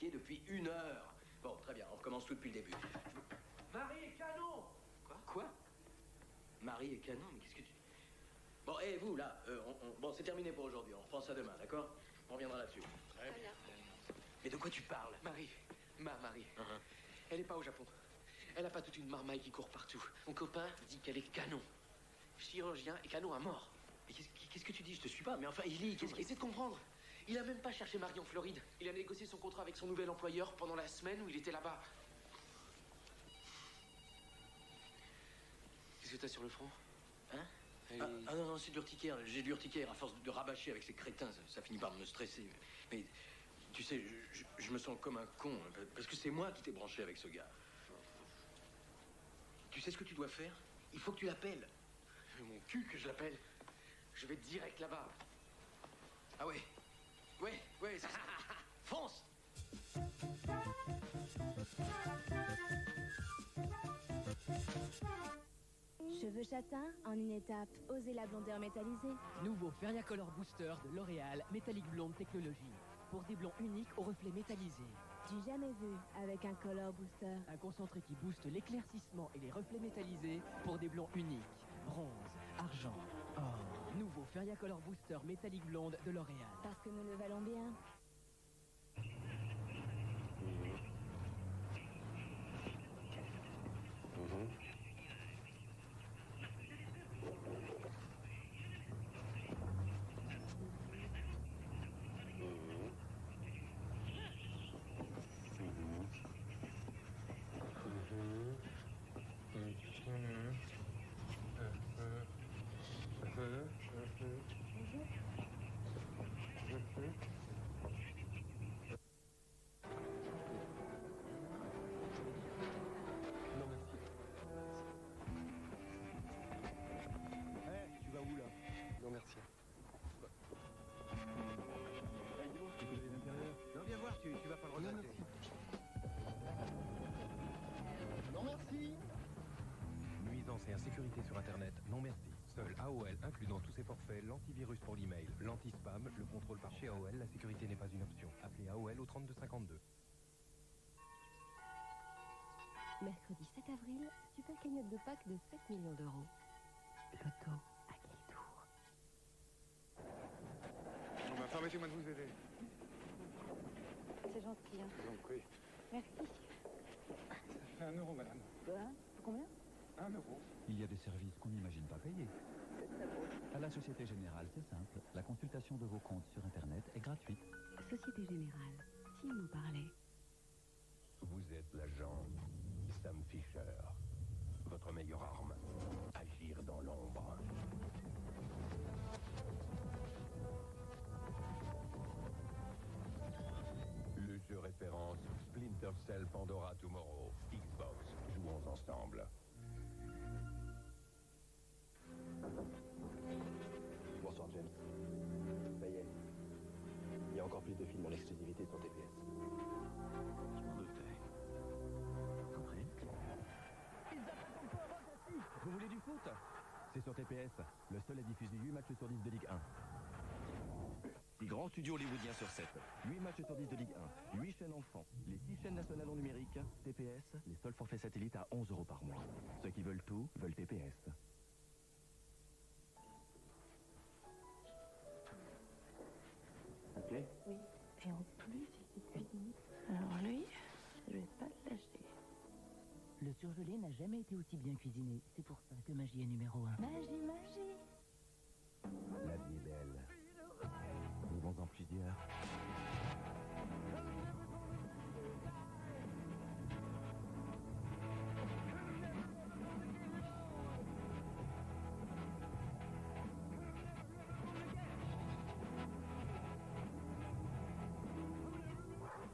pied depuis 1 heure. Bon, très bien, on recommence tout depuis le début. Marie et Canon. Quoi? Marie et Canon, mais qu'est-ce que tu... Bon, et vous, là, bon, c'est terminé pour aujourd'hui. On reprend ça demain, d'accord? On reviendra là-dessus. Très bien. Mais de quoi tu parles? Marie, Marie, elle est pas au Japon. Elle a pas toute une marmaille qui court partout. Mon copain dit qu'elle est canon. Chirurgien et canon à mort. Mais qu'est-ce que tu dis? Je te suis pas, mais enfin, Illy, Essaie de comprendre. Il a même pas cherché Marie en Floride. Il a négocié son contrat avec son nouvel employeur pendant la semaine où il était là-bas. Qu'est-ce que t'as sur le front? Hein? Ah non, c'est de l'urticaire. J'ai de l'urticaire. À force de rabâcher avec ces crétins, ça finit par me stresser. Mais tu sais, je me sens comme un con. Parce que c'est moi qui t'ai branché avec ce gars. Tu sais ce que tu dois faire? Il faut que tu l'appelles. Mon cul que je l'appelle. Je vais direct là-bas. Ah ouais? Ouais, c'est ça. Fonce! Cheveux châtains, en une étape, osez la blondeur métallisée. Nouveau Feria Color Booster de L'Oréal, métallique blonde technologie. Pour des blonds uniques au reflet métallisé. Du jamais vu avec un Color Booster. Un concentré qui booste l'éclaircissement et les reflets métallisés pour des blonds uniques. Bronze, argent, or. Nouveau Feria Color Booster métallique blonde de L'Oréal. Parce que nous le valons bien. Tu vas où là? Non merci. Non, viens voir, tu vas pas le regretter. Non merci. Nuisance et insécurité sur Internet, non merci. Seul AOL inclut dans tous ses forfaits l'antivirus pour l'email, l'anti-spam, le contrôle par chez AOL, la sécurité n'est pas une option. Appelez AOL au 3252. Mercredi 7 avril, super cagnotte de Pâques de 7 millions d'euros. Loto, à quel tour? Bon bah permettez-moi de vous aider. C'est gentil, hein. Je vous en prie. Merci. Ça fait 1 euro, madame. Quoi? Combien? 1 euro. Il y a des services qu'on n'imagine pas payer. C'est très beau. À la Société Générale, c'est simple. La consultation de vos comptes sur Internet est gratuite. Société Générale, si on nous parlait. Vous êtes l'agent Sam Fisher. Votre meilleure arme, agir dans l'ombre. Le jeu référence Splinter Cell Pandora Tomorrow. Xbox, jouons ensemble. Bonsoir James. Ça y est. Il y a encore plus de films en exclusivité sur TPS. Je m'en doutais. Entrez. Vous voulez du foot? C'est sur TPS, le seul à diffuser 8 matchs sur 10 de Ligue 1. 6 grands studios hollywoodiens sur 7. 8 matchs sur 10 de Ligue 1. 8 chaînes enfants. Les 6 chaînes nationales en numérique. TPS, les seuls forfaits satellites à 11 € par mois. Ceux qui veulent tout, veulent TPS. Ça te plaît? Oui. Et en plus, il est cuisinier. Alors lui, je vais pas le lâcher. Le surgelé n'a jamais été aussi bien cuisiné. C'est pour ça que Magie est numéro 1. Magie, magie. La vie est belle. Vivons-en plusieurs.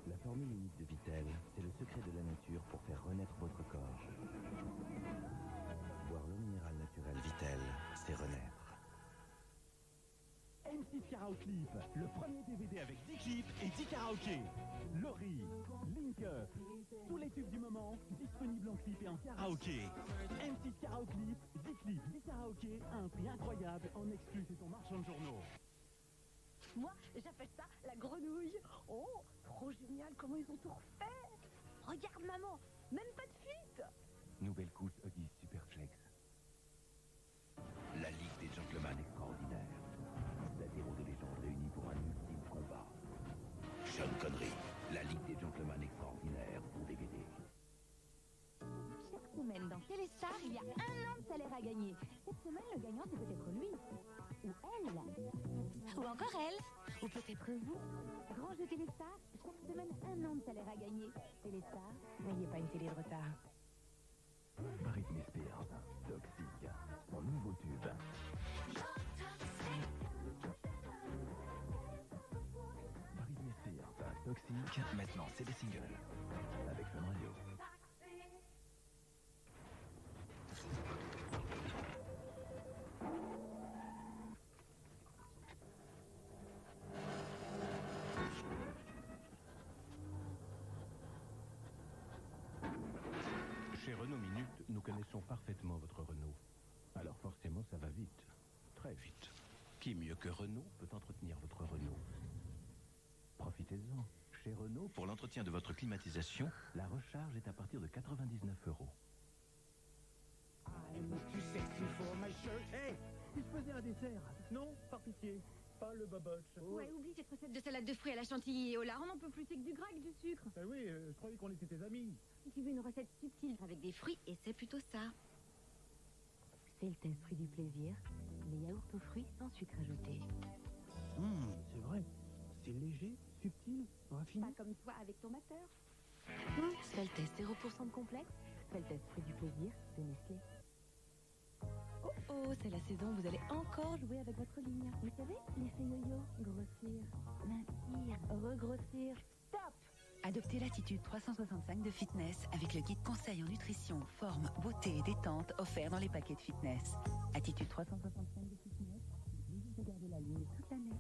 La formule unique de Vittel, c'est le secret de la nature pour faire renaître votre corps. Boire l'eau minérale naturelle Vittel, c'est renaître. M6 Karaoke, le premier DVD avec 10 clips et 10 karaokés. Laurie, Link Up, tous les tubes du moment, disponibles en clip et en karaoké. M6 Karaoke, 10 clips, 10 karaokés à un prix incroyable en exclu sur ton marchand de journaux. Moi, j'appelle ça la grenouille. Oh, trop génial, comment ils ont tout refait. Regarde, maman, même pas de fuite. Nouvelle couche Huggies Superflex. La Ligue des Gentlemen Extraordinaires. 7 héros de légende réunis pour un ultime combat. Sean Connery, la Ligue des Gentlemen Extraordinaires pour DVD. Chaque semaine dans Téléstar, il y a 1 an de salaire à gagner. Cette semaine, le gagnant, c'est peut-être lui. Ou elle. Ou encore elle. Ou peut-être vous. Grand jeu Téléstar, chaque semaine, 1 an de salaire à gagner. Téléstar, n'ayez pas une télé de retard. Britney Spears, Toxic, son nouveau tube. Britney Spears, Toxic, maintenant c'est des singles. Avec Fun Radio. Chez Renault Minute, nous connaissons parfaitement votre Renault. Alors forcément, ça va vite. Très vite. Qui mieux que Renault peut entretenir votre Renault? Profitez-en. Chez Renault, pour l'entretien de votre climatisation, la recharge est à partir de 99 €. I'm too sexy for my shirt. Hey, il se faisait un dessert. Non, par pitié. Pas le baboche. Ouais, oublie cette recette de salade de fruits à la chantilly et au lard. On n'en peut plus, c'est que du gras et que du sucre. Ben oui, je croyais qu'on était tes amis. Si tu veux une recette subtile avec des fruits, et c'est plutôt ça. C'est le test fruit du plaisir. Les yaourts aux fruits sans sucre ajouté. C'est vrai. C'est léger, subtil, raffiné. Pas comme toi avec ton mateur. C'est le test 0% de complexe. C'est le test fruit du plaisir de Nestlé. Oh oh, c'est la saison, vous allez encore jouer avec votre ligne. Vous savez, l'effet yo-yo, grossir, mincir, regrossir. Stop! Adoptez l'attitude 365 de Fitness avec le guide conseil en nutrition, forme, beauté et détente offert dans les paquets de fitness. Attitude 365 de Fitness, vous de garder la ligne toute l'année.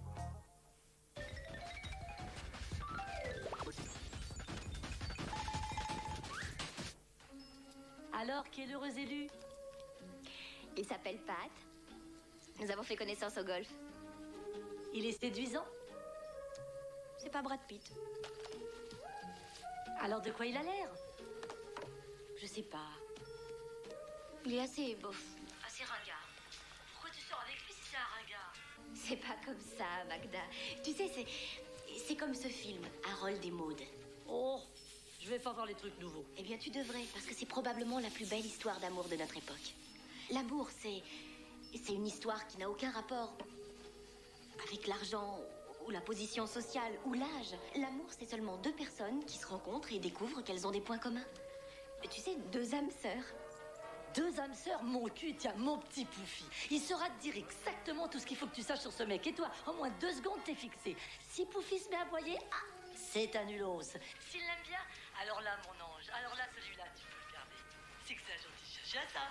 Alors, qui est l'heureux élu? Il s'appelle Pat. Nous avons fait connaissance au golf. Il est séduisant? C'est pas Brad Pitt. Alors de quoi il a l'air? Je sais pas. Il est assez bof. Assez ringard. Pourquoi tu sors avec lui si c'est un ringard? C'est pas comme ça, Magda. Tu sais, c'est comme ce film, Harold et Maude. Oh, je vais faire voir les trucs nouveaux. Eh bien, tu devrais, parce que c'est probablement la plus belle histoire d'amour de notre époque. L'amour, c'est une histoire qui n'a aucun rapport avec l'argent ou la position sociale ou l'âge. L'amour, c'est seulement 2 personnes qui se rencontrent et découvrent qu'elles ont des points communs. Tu sais, 2 âmes sœurs. 2 âmes sœurs, mon cul, tiens, mon petit Poufi. Il saura te dire exactement tout ce qu'il faut que tu saches sur ce mec. Et toi, en moins de 2 secondes, t'es fixé. Si Poufi se met à aboyer, c'est un nulos. S'il l'aime bien, alors là, mon ange, alors là, celui-là, tu peux le garder. C'est que c'est un gentil chacha, ça.